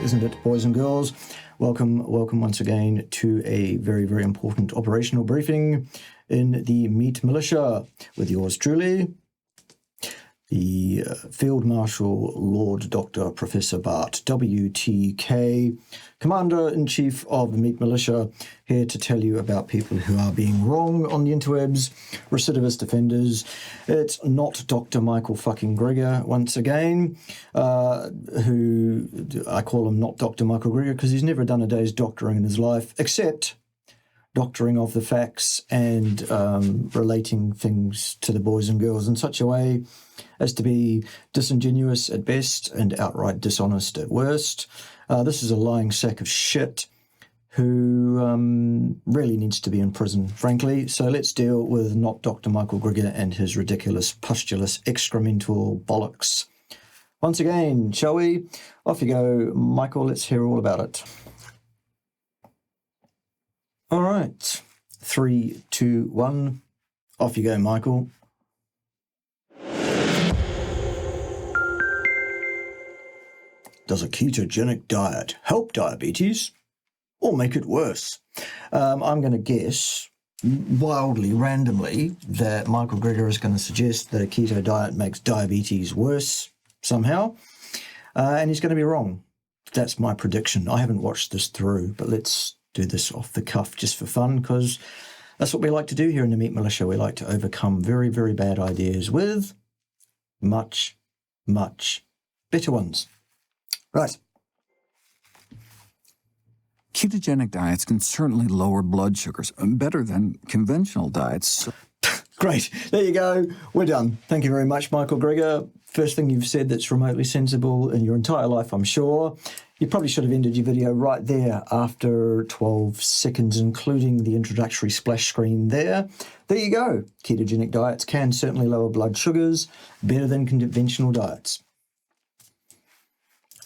isn't it, boys and girls? Welcome once again to a very, very important operational briefing in the Meat Militia with yours truly, the Field Marshal Lord Dr. Professor Bart, WTK, Commander-in-Chief of the Meat Militia, here to tell you about people who are being wrong on the interwebs, recidivist offenders. It's not Dr. Michael fucking Greger, once again, who I call him not Dr. Michael Greger because he's never done a day's doctoring in his life, except doctoring of the facts and relating things to the boys and girls in such a way as to be disingenuous at best and outright dishonest at worst. This is a lying sack of shit who really needs to be in prison, frankly. So let's deal with not Dr. Michael Greger and his ridiculous, pustulous, excremental bollocks. Once again, shall we? Off you go, Michael. Let's hear all about it. All right. 3, 2, 1. Off you go, Michael. Does a ketogenic diet help diabetes or make it worse? I'm going to guess wildly, randomly, that Michael Greger is going to suggest that a keto diet makes diabetes worse somehow, and he's going to be wrong. That's my prediction. I haven't watched this through, but let's do this off the cuff just for fun, because that's what we like to do here in the Meat Militia. We like to overcome very, very bad ideas with much, much better ones. Right. Ketogenic diets can certainly lower blood sugars, better than conventional diets. Great. There you go. We're done. Thank you very much, Michael Greger. First thing you've said that's remotely sensible in your entire life, I'm sure. You probably should have ended your video right there after 12 seconds, including the introductory splash screen there. There you go. Ketogenic diets can certainly lower blood sugars, better than conventional diets.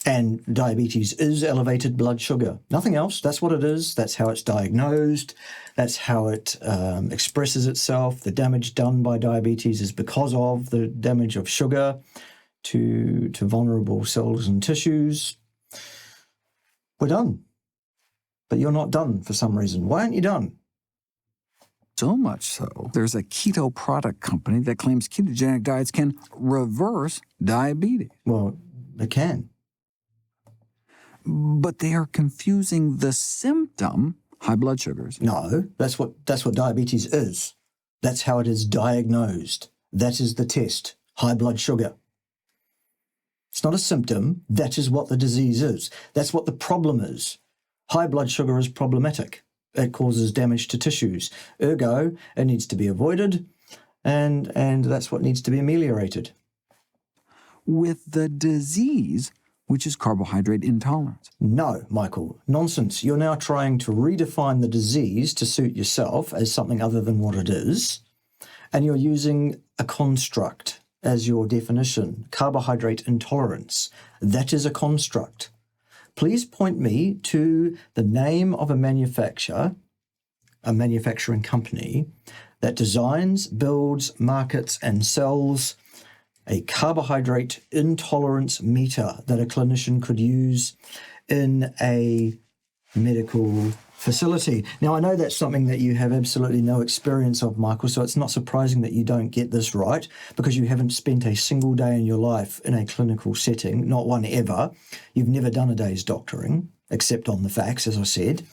And diabetes is elevated blood sugar. Nothing else. That's what it is. That's how it's diagnosed. That's how it expresses itself. The damage done by diabetes is because of the damage of sugar to vulnerable cells and tissues. We're done. But you're not done for some reason. Why aren't you done? So much so, there's a keto product company that claims ketogenic diets can reverse diabetes. Well, they can. But they are confusing the symptom, high blood sugars. No, that's what diabetes is. That's how it is diagnosed. That is the test, high blood sugar. It's not a symptom. That is what the disease is. That's what the problem is. High blood sugar is problematic. It causes damage to tissues. Ergo, it needs to be avoided, and that's what needs to be ameliorated. With the disease, which is carbohydrate intolerance. No, Michael, nonsense. You're now trying to redefine the disease to suit yourself as something other than what it is, and you're using a construct as your definition, carbohydrate intolerance. That is a construct. Please point me to the name of a manufacturing company that designs, builds, markets, and sells a carbohydrate intolerance meter that a clinician could use in a medical facility. Now, I know that's something that you have absolutely no experience of, Michael, so it's not surprising that you don't get this right, because you haven't spent a single day in your life in a clinical setting, not one ever. You've never done a day's doctoring, except on the facts, as I said.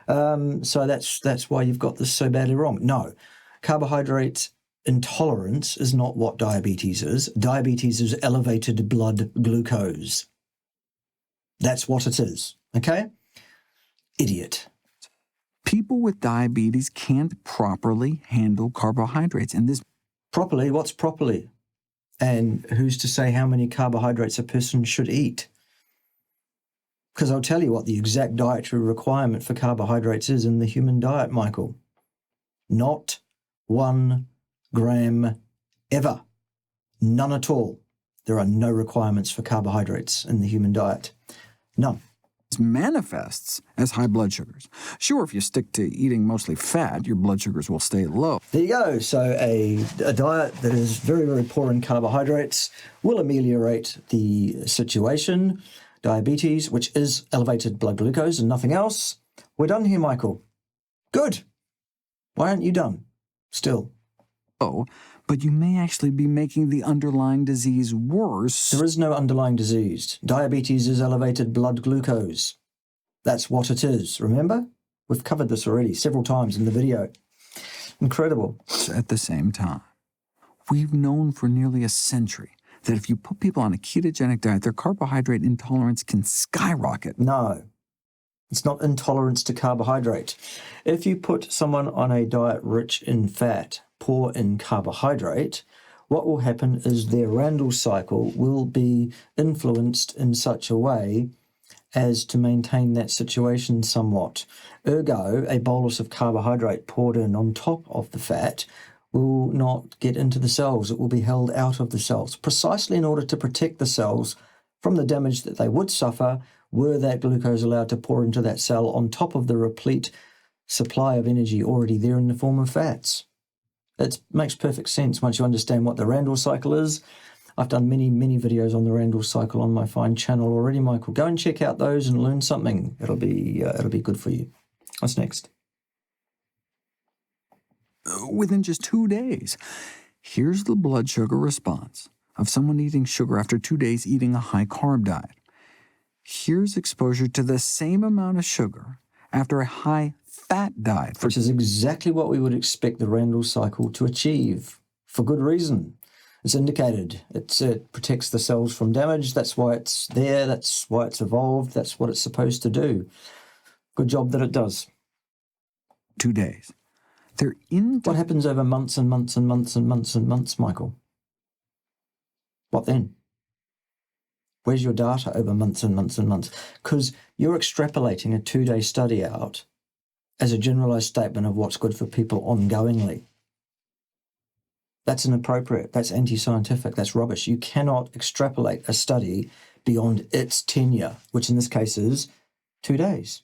So that's why you've got this so badly wrong. No, carbohydrate intolerance is not what diabetes is. Diabetes is elevated blood glucose. That's what it is, okay? Idiot. People with diabetes can't properly handle carbohydrates, and this... Properly? What's properly? And who's to say how many carbohydrates a person should eat? Because I'll tell you what the exact dietary requirement for carbohydrates is in the human diet, Michael. Not 1 gram ever. None at all. There are no requirements for carbohydrates in the human diet. None. Manifests as high blood sugars. Sure, if you stick to eating mostly fat, your blood sugars will stay low. There you go. So a diet that is very, very poor in carbohydrates will ameliorate the situation. diabetes, which is elevated blood glucose and nothing else. We're done here, Michael. Good. Why aren't you done? Still. Oh, but you may actually be making the underlying disease worse. There is no underlying disease. Diabetes is elevated blood glucose. That's what it is, remember? We've covered this already several times in the video. Incredible. At the same time, we've known for nearly a century that if you put people on a ketogenic diet, their carbohydrate intolerance can skyrocket. No, it's not intolerance to carbohydrate. If you put someone on a diet rich in fat, poor in carbohydrate, what will happen is their Randall cycle will be influenced in such a way as to maintain that situation somewhat. Ergo, a bolus of carbohydrate poured in on top of the fat will not get into the cells. It will be held out of the cells, precisely in order to protect the cells from the damage that they would suffer were that glucose allowed to pour into that cell on top of the replete supply of energy already there in the form of fats. It makes perfect sense once you understand what the Randall cycle is. I've done many, many videos on the Randall cycle on my fine channel already, Michael. Go and check out those and learn something. It'll be good for you. What's next? Within just 2 days. Here's the blood sugar response of someone eating sugar after 2 days eating a high-carb diet. Here's exposure to the same amount of sugar after a high-fat diet. Which is exactly what we would expect the Randall cycle to achieve, for good reason. It's indicated. It protects the cells from damage. That's why it's there. That's why it's evolved. That's what it's supposed to do. Good job that it does. 2 days. What happens over months and months and months and months and months, Michael? What then? Where's your data over months and months and months? Because you're extrapolating a 2-day study out as a generalized statement of what's good for people ongoingly. That's inappropriate. That's anti-scientific. That's rubbish. You cannot extrapolate a study beyond its tenure, which in this case is 2 days.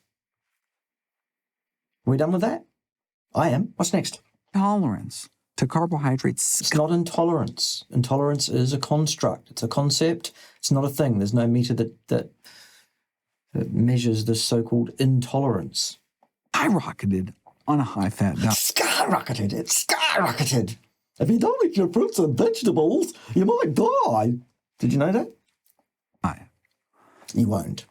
Are we done with that? I am. What's next? Tolerance to carbohydrates. It's not intolerance. Intolerance is a construct. It's a concept. It's not a thing. There's no meter that measures this so-called intolerance. Skyrocketed on a high-fat diet. Skyrocketed. It's skyrocketed. If you don't eat your fruits and vegetables, you might die. Did you know that? You won't.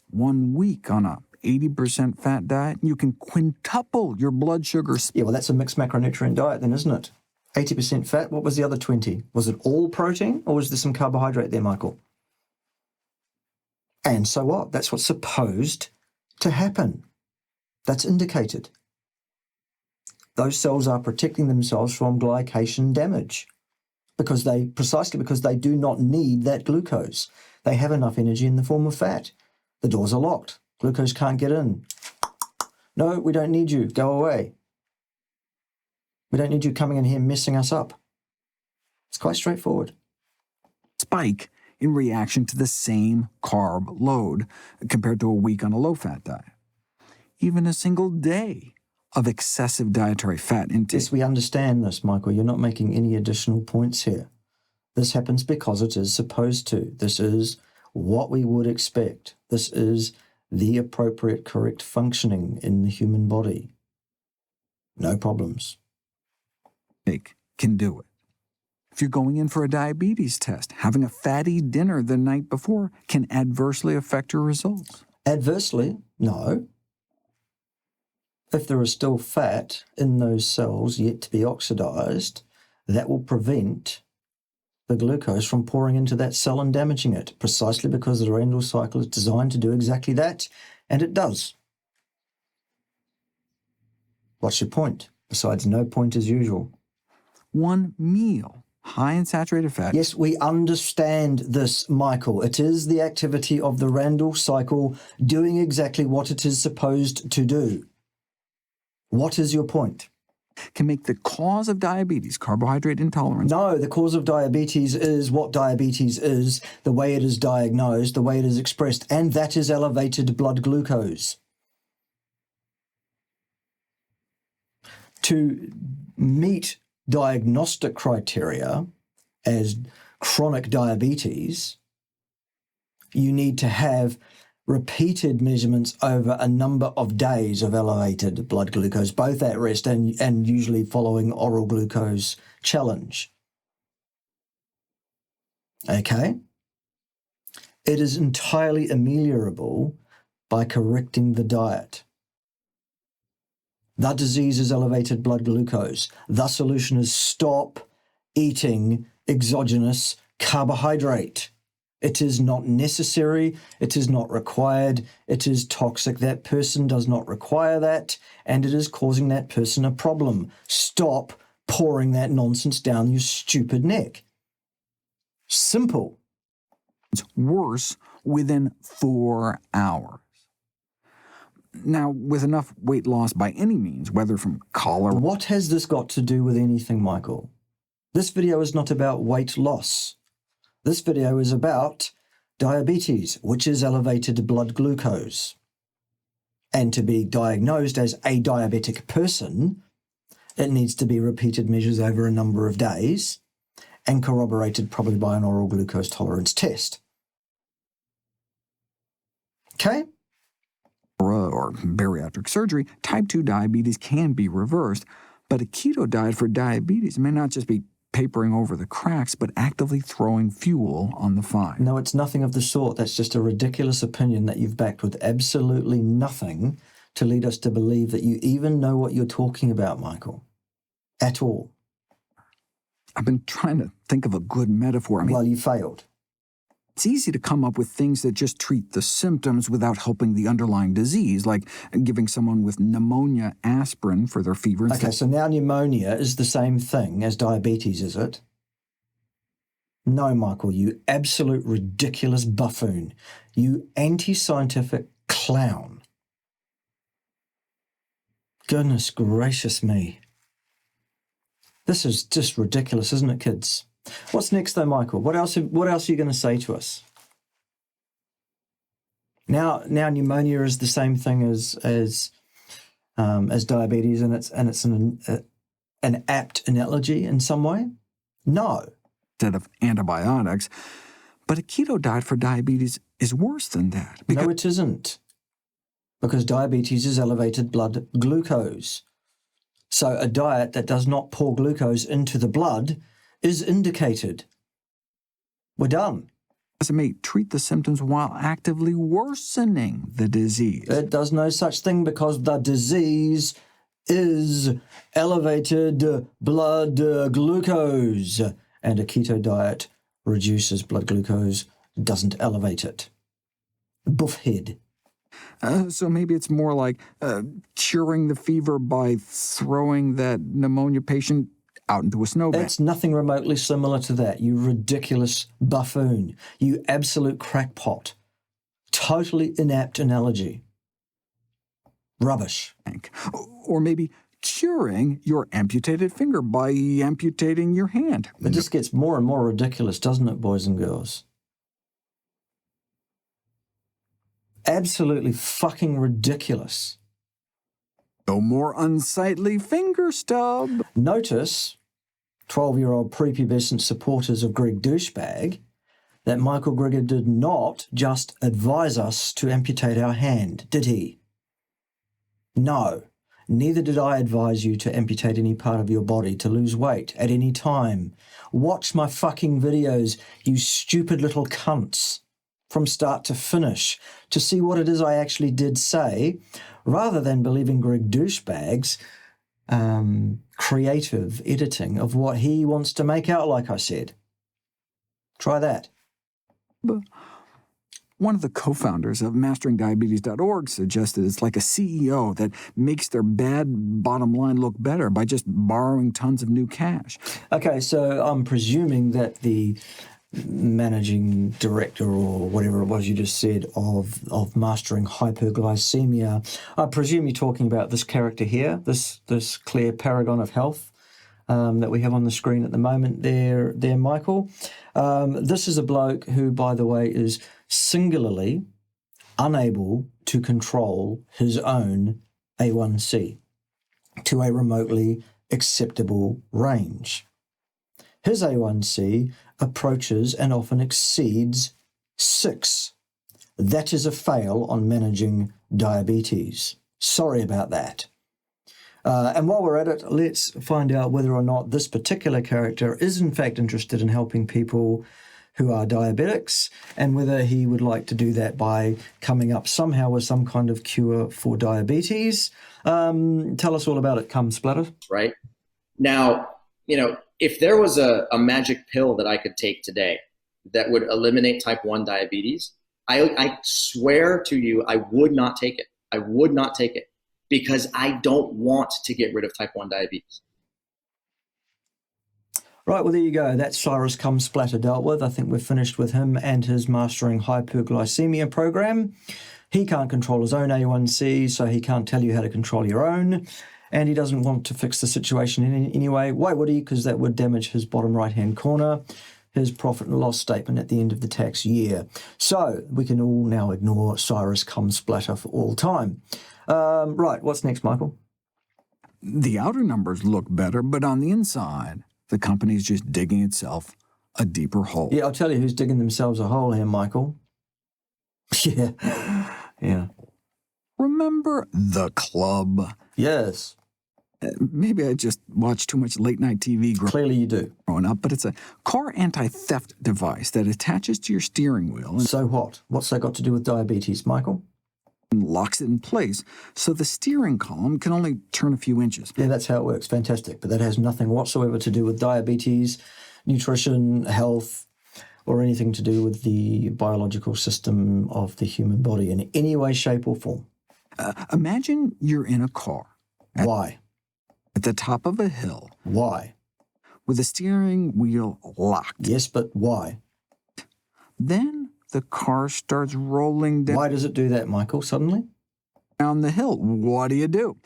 1 week on a 80% fat diet, you can quintuple your blood sugar. Yeah, well, that's a mixed macronutrient diet then, isn't it? 80% fat. What was the other 20? Was it all protein or was there some carbohydrate there, Michael? And so what? That's what's supposed to happen. That's indicated. Those cells are protecting themselves from glycation damage precisely because they do not need that glucose. They have enough energy in the form of fat. The doors are locked. Glucose can't get in. No, we don't need you. Go away. We don't need you coming in here messing us up. It's quite straightforward. Spike in reaction to the same carb load compared to a week on a low-fat diet. Even a single day of excessive dietary fat intake. Yes, we understand this, Michael. You're not making any additional points here. This happens because it is supposed to. This is what we would expect. This is the appropriate, correct functioning in the human body. No problems. Can do it. If you're going in for a diabetes test, having a fatty dinner the night before can adversely affect your results. Adversely? No. If there is still fat in those cells yet to be oxidized, that will prevent the glucose from pouring into that cell and damaging it, precisely because the Randall cycle is designed to do exactly that, and it does. What's your point? Besides no point as usual. One meal high in saturated fat. Yes, we understand this, Michael. It is the activity of the Randall cycle doing exactly what it is supposed to do. What is your point? Can make the cause of diabetes, carbohydrate intolerance. No, the cause of diabetes is what diabetes is, the way it is diagnosed, the way it is expressed, and that is elevated blood glucose. To meet diagnostic criteria as chronic diabetes, You need to have repeated measurements over a number of days of elevated blood glucose, both at rest and usually following oral glucose challenge. Okay? It is entirely ameliorable by correcting the diet. The disease is elevated blood glucose. The solution is stop eating exogenous carbohydrate. It is not necessary. It is not required. It is toxic. That person does not require that, and it is causing that person a problem. Stop pouring that nonsense down your stupid neck. Simple. It's worse within 4 hours. Now, with enough weight loss by any means, whether from cholera... What has this got to do with anything, Michael? This video is not about weight loss. This video is about diabetes, which is elevated blood glucose. And to be diagnosed as a diabetic person, it needs to be repeated measures over a number of days and corroborated probably by an oral glucose tolerance test. Okay? or bariatric surgery, type 2 diabetes can be reversed, but a keto diet for diabetes may not just be papering over the cracks, but actively throwing fuel on the fire. No, it's nothing of the sort. That's just a ridiculous opinion that you've backed with absolutely nothing to lead us to believe that you even know what you're talking about, Michael. At all. I've been trying to think of a good metaphor. Well, you failed. It's easy to come up with things that just treat the symptoms without helping the underlying disease, like giving someone with pneumonia aspirin for their fever. Okay, so now pneumonia is the same thing as diabetes, is it? No, Michael, you absolute ridiculous buffoon. You anti-scientific clown. Goodness gracious me. This is just ridiculous, isn't it, kids? What's next, though, Michael? What else are you going to say to us? Now, pneumonia is the same thing as diabetes, and it's an apt analogy in some way. No. Instead of antibiotics, but a keto diet for diabetes is worse than that. No, it isn't, because diabetes is elevated blood glucose. So a diet that does not pour glucose into the blood is indicated. We're done. It may treat the symptoms while actively worsening the disease. It does no such thing, because the disease is elevated blood glucose, and a keto diet reduces blood glucose, doesn't elevate it. Buffhead. So maybe it's more like curing the fever by throwing that pneumonia patient out into a snowbank. It's nothing remotely similar to that, you ridiculous buffoon. You absolute crackpot. Totally inapt analogy. Rubbish. Or maybe curing your amputated finger by amputating your hand. It just gets more and more ridiculous, doesn't it, boys and girls? Absolutely fucking ridiculous. No more unsightly finger stub. Notice, 12-year-old prepubescent supporters of Greg Douchebag, that Michael Grigger did not just advise us to amputate our hand, did he? No. Neither did I advise you to amputate any part of your body to lose weight at any time. Watch my fucking videos, you stupid little cunts, from start to finish, to see what it is I actually did say, rather than believing Greg Douchebag's creative editing of what he wants to make out like I said. Try that. One of the co-founders of MasteringDiabetes.org suggested it's like a CEO that makes their bad bottom line look better by just borrowing tons of new cash. Okay, so I'm presuming that the managing director, or whatever it was you just said, of Mastering Hyperglycemia, I presume you're talking about this character here, this clear paragon of health that we have on the screen at the moment there, Michael. This is a bloke who, by the way, is singularly unable to control his own A1C to a remotely acceptable range. His A1C approaches and often exceeds 6 That is a fail on managing diabetes. Sorry about that. And while we're at it, let's find out whether or not this particular character is in fact interested in helping people who are diabetics, and whether he would like to do that by coming up somehow with some kind of cure for diabetes. Tell us all about it, come Splatter. Right. Now, if there was a magic pill that I could take today that would eliminate type 1 diabetes, I swear to you, I would not take it. I would not take it because I don't want to get rid of type 1 diabetes. Right, well, there you go. That's Cyrus Come Splatter dealt with. I think we're finished with him and his Mastering Hyperglycemia program. He can't control his own A1C, so he can't tell you how to control your own. And he doesn't want to fix the situation in any way. Why would he? Because that would damage his bottom right-hand corner, his profit and loss statement at the end of the tax year. So we can all now ignore Cyrus Come Splatter for all time. Right, what's next, Michael? The outer numbers look better, but on the inside, the company's just digging itself a deeper hole. Yeah, I'll tell you who's digging themselves a hole here, Michael. Yeah. Remember The Club? Yes. Maybe I just watched too much late-night TV Clearly you do. growing up, but it's a car anti-theft device that attaches to your steering wheel and So what? What's that got to do with diabetes, Michael? locks it in place so the steering column can only turn a few inches. Yeah, that's how it works. Fantastic. But that has nothing whatsoever to do with diabetes, nutrition, health, or anything to do with the biological system of the human body in any way, shape, or form. Imagine you're in a car Why? at the top of a hill Why? with the steering wheel locked. Yes, but why? Then the car starts rolling Why does it do that, Michael, suddenly? down the hill. What do?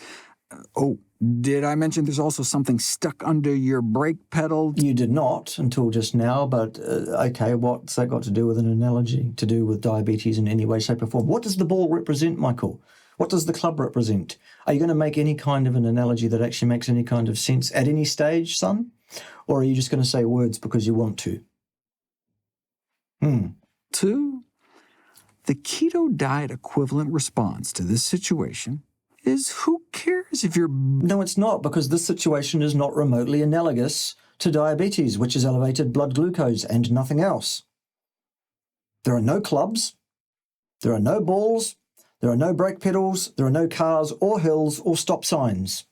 Oh, did I mention there's also something stuck under your brake pedal? You did not until just now, but okay, what's that got to do with an analogy to do with diabetes in any way, shape, or form? What does the ball represent, Michael? What does the club represent? Are you going to make any kind of an analogy that actually makes any kind of sense at any stage, son? Or are you just going to say words because you want to? 2, the keto diet equivalent response to this situation is who cares if you're... No, it's not, because this situation is not remotely analogous to diabetes, which is elevated blood glucose and nothing else. There are no clubs, there are no balls, there are no brake pedals, there are no cars or hills or stop signs.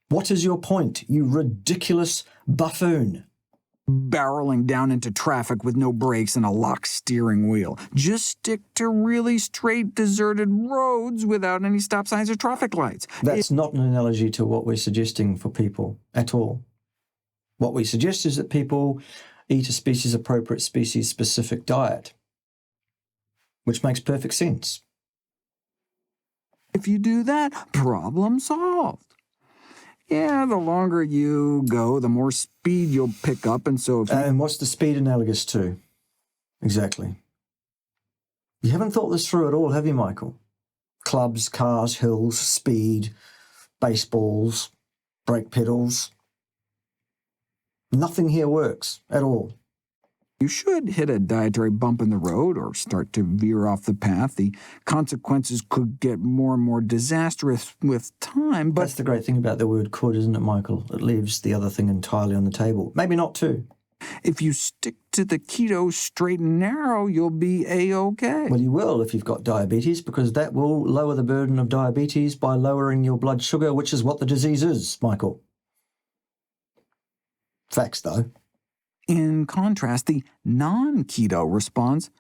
What is your point, you ridiculous buffoon? barreling down into traffic with no brakes and a locked steering wheel. Just stick to really straight, deserted roads without any stop signs or traffic lights. That's not an analogy to what we're suggesting for people at all. What we suggest is that people eat a species-appropriate, species-specific diet, which makes perfect sense. If you do that, problem solved. Yeah, the longer you go, the more speed you'll pick up, and so... And what's the speed analogous to? Exactly. You haven't thought this through at all, have you, Michael? Clubs, cars, hills, speed, baseballs, brake pedals. Nothing here works at all. You should hit a dietary bump in the road or start to veer off the path. The consequences could get more and more disastrous with time, but... That's the great thing about the word could, isn't it, Michael? It leaves the other thing entirely on the table. Maybe not too. If you stick to the keto straight and narrow, you'll be A-OK. Well, you will if you've got diabetes, because that will lower the burden of diabetes by lowering your blood sugar, which is what the disease is, Michael. Facts, though. In contrast, the non-keto response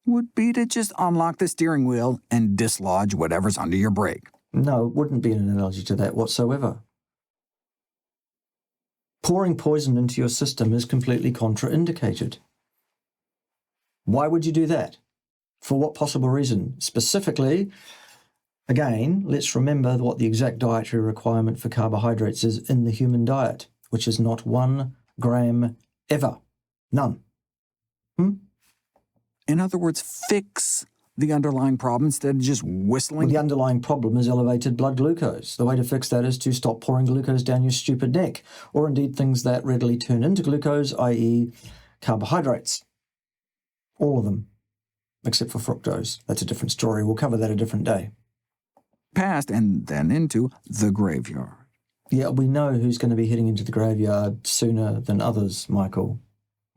would be to just unlock the steering wheel and dislodge whatever's under your brake. No, it wouldn't be an analogy to that whatsoever. Pouring poison into your system is completely contraindicated. Why would you do that? For what possible reason? Specifically, again, let's remember what the exact dietary requirement for carbohydrates is in the human diet, which is not 1 gram ever. None. In other words, fix the underlying problem instead of just whistling. Well, the underlying problem is elevated blood glucose. The way to fix that is to stop pouring glucose down your stupid neck, or indeed things that readily turn into glucose, i.e. carbohydrates. All of them. except for fructose. That's a different story. We'll cover that a different day. Past and then into the graveyard. Yeah, we know who's going to be heading into the graveyard sooner than others, Michael.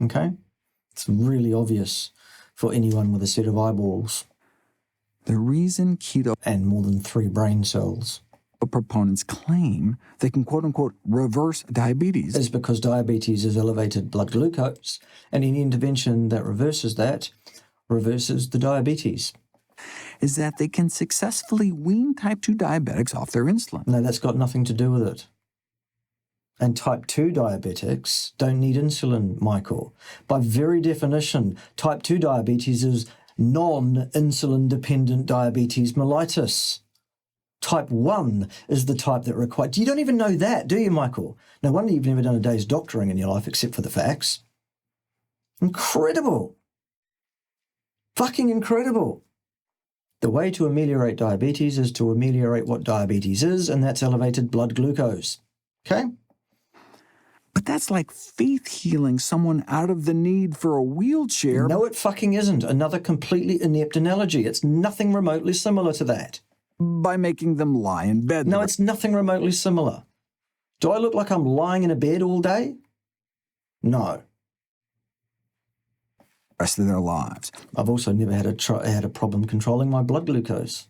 Okay? It's really obvious for anyone with a set of eyeballs. The reason keto And more than 3 brain cells proponents claim they can quote-unquote reverse diabetes is because diabetes is elevated blood glucose, and any intervention that reverses that reverses the diabetes. is that they can successfully wean type 2 diabetics off their insulin. No, that's got nothing to do with it. And type 2 diabetics don't need insulin, Michael. By very definition, type 2 diabetes is non-insulin dependent diabetes mellitus. Type 1 is the type that requires... You don't even know that, do you, Michael? No wonder you've never done a day's doctoring in your life except for the facts. Incredible. Fucking incredible. The way to ameliorate diabetes is to ameliorate what diabetes is, and that's elevated blood glucose. Okay? But that's like faith healing someone out of the need for a wheelchair. No, it fucking isn't. Another completely inept analogy. It's nothing remotely similar to that. By making them lie in bed. No, it's nothing remotely similar. Do I look like I'm lying in a bed all day? No. The rest of their lives. I've also never had a problem controlling my blood glucose.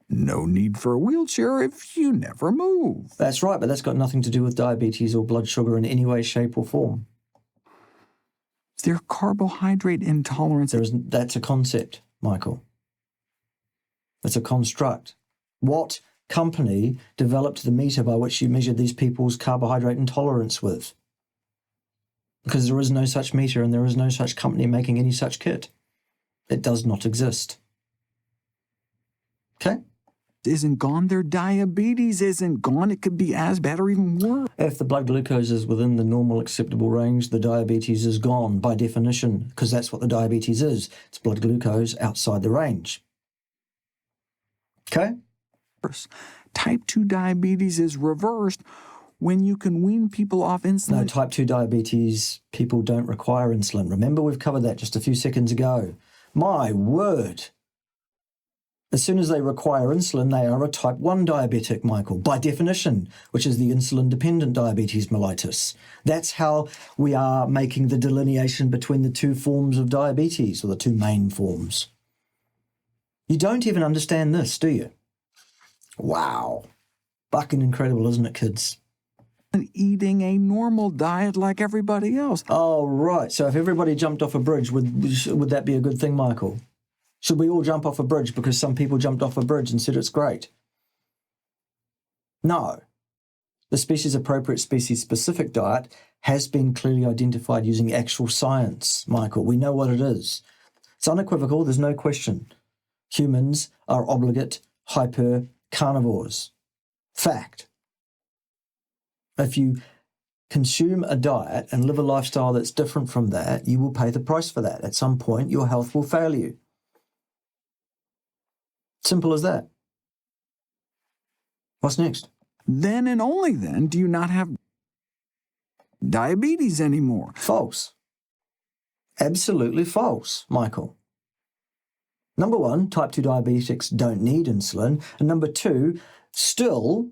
No need for a wheelchair if you never move. That's right, but that's got nothing to do with diabetes or blood sugar in any way, shape, or form. Their carbohydrate intolerance. That's a concept, Michael. That's a construct. What company developed the meter by which you measured these people's carbohydrate intolerance with? Because there is no such meter and there is no such company making any such kit. It does not exist. Okay? Isn't gone, their diabetes isn't gone. It could be as bad or even worse. If the blood glucose is within the normal acceptable range, the diabetes is gone by definition, because that's what the diabetes is. It's blood glucose outside the range. Okay? Type 2 diabetes is reversed when you can wean people off insulin. No, type 2 diabetes, people don't require insulin. Remember, we've covered that just a few seconds ago. My word. As soon as they require insulin, they are a type 1 diabetic, Michael, by definition, which is the insulin-dependent diabetes mellitus. That's how we are making the delineation between the 2 forms of diabetes, or the 2 main forms. You don't even understand this, do you? Wow. Fucking incredible, isn't it, kids? Eating a normal diet like everybody else. Oh, right. So if everybody jumped off a bridge, would that be a good thing, Michael? Should we all jump off a bridge because some people jumped off a bridge and said it's great? No. The species-appropriate, species-specific diet has been clearly identified using actual science, Michael. We know what it is. It's unequivocal, there's no question. Humans are obligate hyper-carnivores. Fact. If you consume a diet and live a lifestyle that's different from that, you will pay the price for that. At some point, your health will fail you. Simple as that. What's next? Then and only then do you not have diabetes anymore. False. Absolutely false, Michael. Number 1, type 2 diabetics don't need insulin. And number 2, still,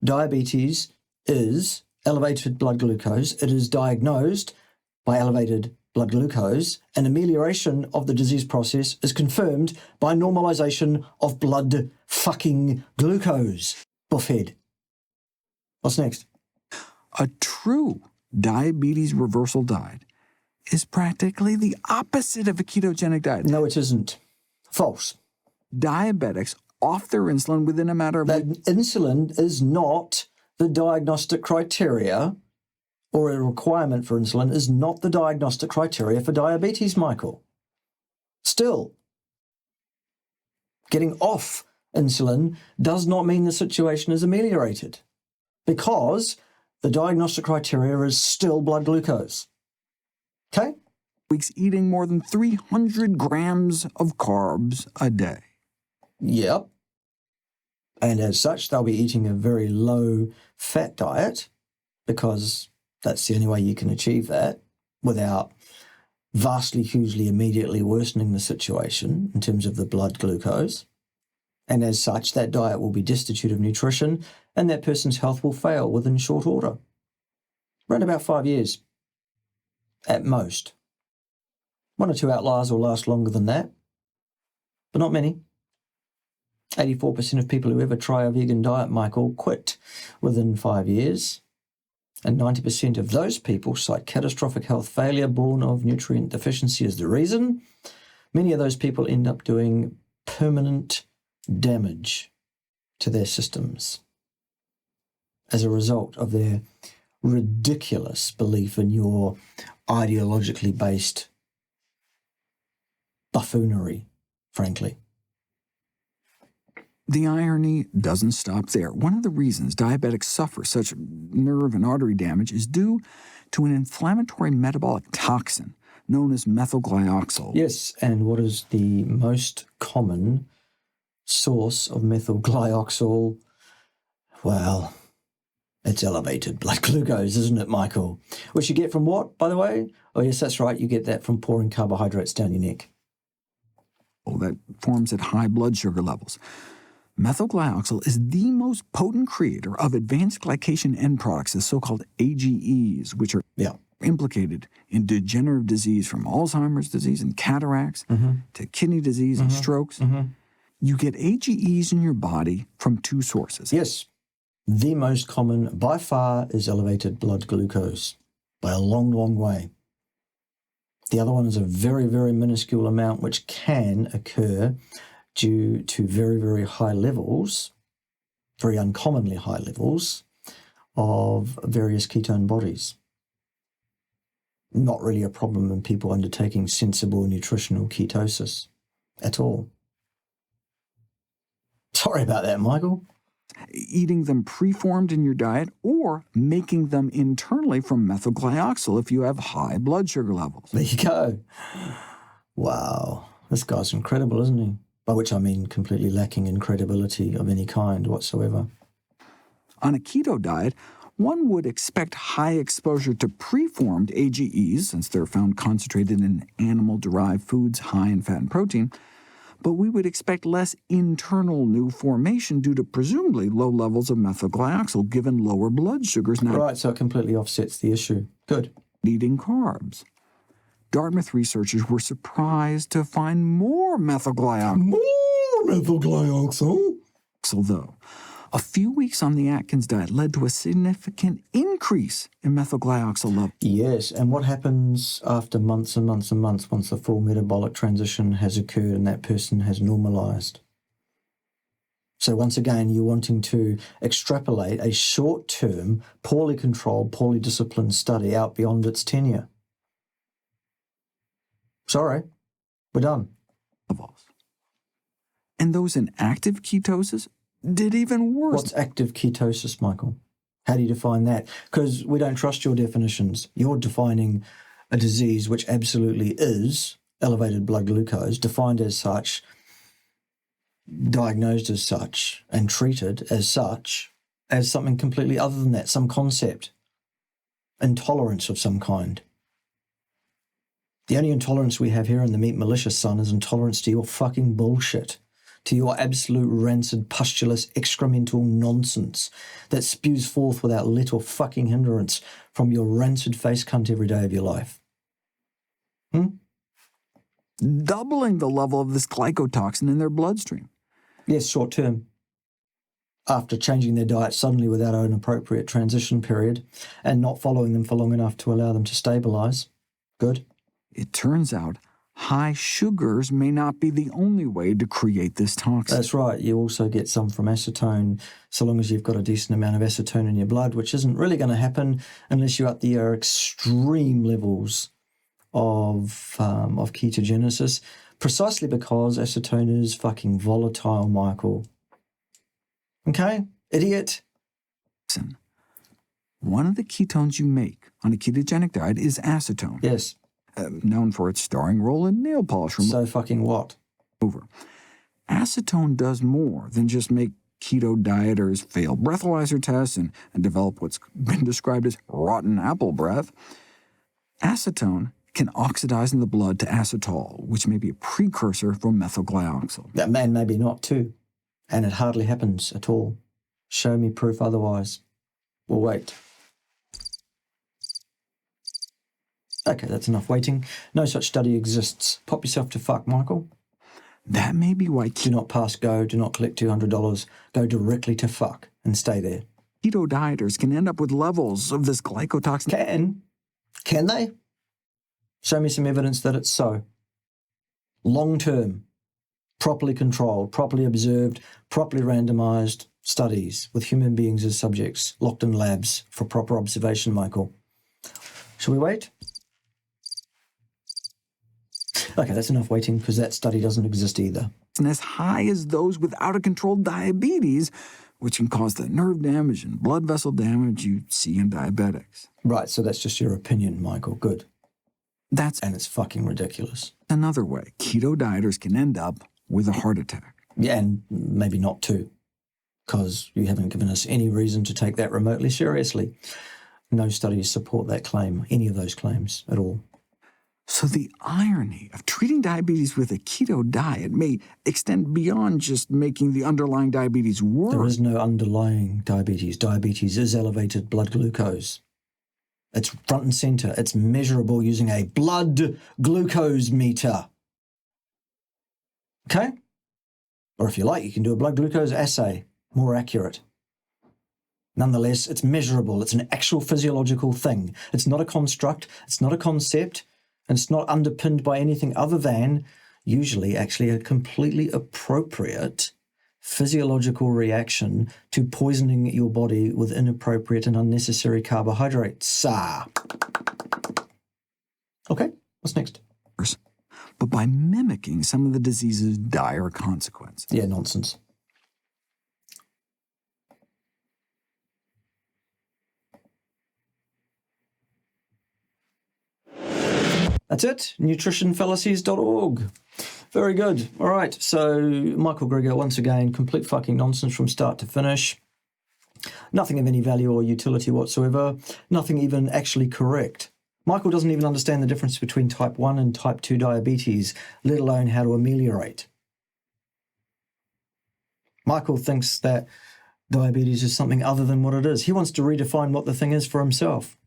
diabetes is elevated blood glucose. It is diagnosed by elevated blood glucose, and amelioration of the disease process is confirmed by normalization of blood fucking glucose. Buffhead. What's next? A true diabetes reversal diet is practically the opposite of a ketogenic diet. No, it isn't. False. Diabetics off their insulin within a matter of... That insulin is not the diagnostic criteria, or a requirement for insulin is not the diagnostic criteria for diabetes, Michael. Still, getting off insulin does not mean the situation is ameliorated, because the diagnostic criteria is still blood glucose. Okay? Weeks eating more than 300 grams of carbs a day. Yep. And as such, they'll be eating a very low-fat diet, because that's the only way you can achieve that without vastly, hugely, immediately worsening the situation in terms of the blood glucose. And as such, that diet will be destitute of nutrition and that person's health will fail within short order. Around about 5 years, at most. 1 or 2 outliers will last longer than that, but not many. 84% of people who ever try a vegan diet, Michael, quit within 5 years. And 90% of those people cite catastrophic health failure born of nutrient deficiency as the reason. Many of those people end up doing permanent damage to their systems as a result of their ridiculous belief in your ideologically based buffoonery, frankly. The irony doesn't stop there. One of the reasons diabetics suffer such nerve and artery damage is due to an inflammatory metabolic toxin known as methylglyoxal. Yes, and what is the most common source of methylglyoxal? Well, it's elevated blood glucose, isn't it, Michael? Which you get from what, by the way? Oh, yes, that's right. You get that from pouring carbohydrates down your neck. That forms at high blood sugar levels. Methylglyoxal is the most potent creator of advanced glycation end products, the so-called AGEs, which are implicated in degenerative disease from Alzheimer's disease and cataracts to kidney disease and strokes. You get AGEs in your body from 2 sources. Yes. The most common, by far, is elevated blood glucose, by a long, long way. The other one is a very, very minuscule amount which can occur due to very, very high levels, very uncommonly high levels, of various ketone bodies. Not really a problem in people undertaking sensible nutritional ketosis at all. Sorry about that, Michael. Eating them preformed in your diet or making them internally from methylglyoxal if you have high blood sugar levels. There you go. Wow. This guy's incredible, isn't he? By which I mean completely lacking in credibility of any kind whatsoever. On a keto diet, one would expect high exposure to preformed AGEs, since they're found concentrated in animal-derived foods high in fat and protein, but we would expect less internal new formation due to presumably low levels of methylglyoxal given lower blood sugars. Now, right, so it completely offsets the issue. Good. Eating carbs. Dartmouth researchers were surprised to find more methylglyoxal. More methylglyoxal? Though, a few weeks on the Atkins diet led to a significant increase in methylglyoxal level. Yes, and what happens after months and months and months once the full metabolic transition has occurred and that person has normalized? So once again, you're wanting to extrapolate a short-term, poorly controlled, poorly disciplined study out beyond its tenure. Sorry, we're done. And those in active ketosis did even worse. What's active ketosis, Michael? How do you define that? Because we don't trust your definitions. You're defining a disease which absolutely is elevated blood glucose, defined as such, diagnosed as such, and treated as such, as something completely other than that, some concept. Intolerance of some kind. The only intolerance we have here in the Meat Militia, son, is intolerance to your fucking bullshit, to your absolute rancid, pustulous, excremental nonsense that spews forth without let or fucking hindrance from your rancid face cunt every day of your life. Doubling the level of this glycotoxin in their bloodstream. Yes, short term. After changing their diet suddenly without an appropriate transition period and not following them for long enough to allow them to stabilize. Good. It turns out high sugars may not be the only way to create this toxin. That's right. You also get some from acetone, so long as you've got a decent amount of acetone in your blood, which isn't really going to happen unless you're at the extreme levels of ketogenesis, precisely because acetone is fucking volatile, Michael. Okay? Idiot. Listen, one of the ketones you make on a ketogenic diet is acetone. Yes. Known for its starring role in nail polish removal. So fucking what? Acetone does more than just make keto dieters fail breathalyzer tests and develop what's been described as rotten apple breath. Acetone can oxidize in the blood to acetol, which may be a precursor for methylglyoxal. That man maybe not too. And it hardly happens at all. Show me proof otherwise. We'll wait. Okay, that's enough waiting. No such study exists. Pop yourself to fuck, Michael. That may be why Do not pass go. Do not collect $200. Go directly to fuck and stay there. keto dieters can end up with levels of this glycotoxin. Can they? Show me some evidence that it's so. Long term, properly controlled, properly observed, properly randomized studies with human beings as subjects, locked in labs for proper observation, Michael. Shall we wait? Okay, that's enough waiting because that study doesn't exist either. And as high as those with out-of-control diabetes, which can cause the nerve damage and blood vessel damage you see in diabetics. Right, so that's just your opinion, Michael. Good. That's And it's fucking ridiculous. another way keto dieters can end up with a heart attack. Yeah, and maybe not too, because you haven't given us any reason to take that remotely seriously. No studies support that claim, any of those claims at all. So the irony of treating diabetes with a keto diet may extend beyond just making the underlying diabetes worse. There is no underlying diabetes. Diabetes is elevated blood glucose. It's front and center. It's measurable using a blood glucose meter. Okay? Or if you like, you can do a blood glucose assay, more accurate. Nonetheless, it's measurable. It's an actual physiological thing. It's not a construct. It's not a concept. And it's not underpinned by anything other than usually actually a completely appropriate physiological reaction to poisoning your body with inappropriate and unnecessary carbohydrates. Okay, what's next? But by mimicking some of the disease's dire consequences. Yeah, nonsense. That's it, nutritionfallacies.org. Very good. All right, so Michael Greger, once again, complete fucking nonsense from start to finish. Nothing of any value or utility whatsoever. Nothing even actually correct. Michael doesn't even understand the difference between type 1 and type 2 diabetes, let alone how to ameliorate. Michael thinks that diabetes is something other than what it is. He wants to redefine what the thing is for himself.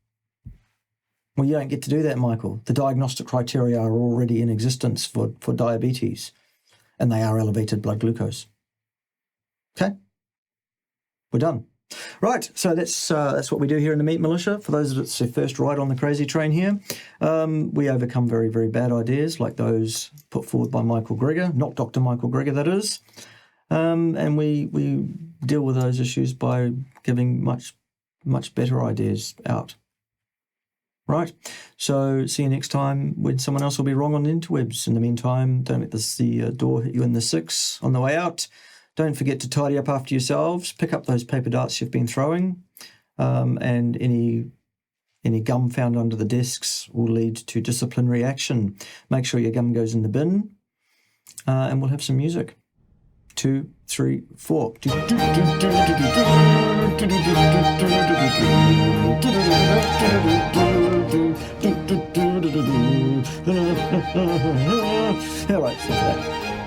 Well, you don't get to do that, Michael. The diagnostic criteria are already in existence for diabetes, and they are elevated blood glucose. Okay? We're done. Right, so that's what we do here in the Meat Militia. For those that's their first ride on the crazy train here, we overcome very, very bad ideas like those put forward by Michael Greger, not Dr. Michael Greger, that is. And we deal with those issues by giving much, much better ideas out. Right, so see you next time when someone else will be wrong on the interwebs. In the meantime, don't let the door hit you in the 6 on the way out. Don't forget to tidy up after yourselves. Pick up those paper darts you've been throwing, and any gum found under the desks will lead to disciplinary action. Make sure your gum goes in the bin, and we'll have some music. 2, 3, 4. All right, so that.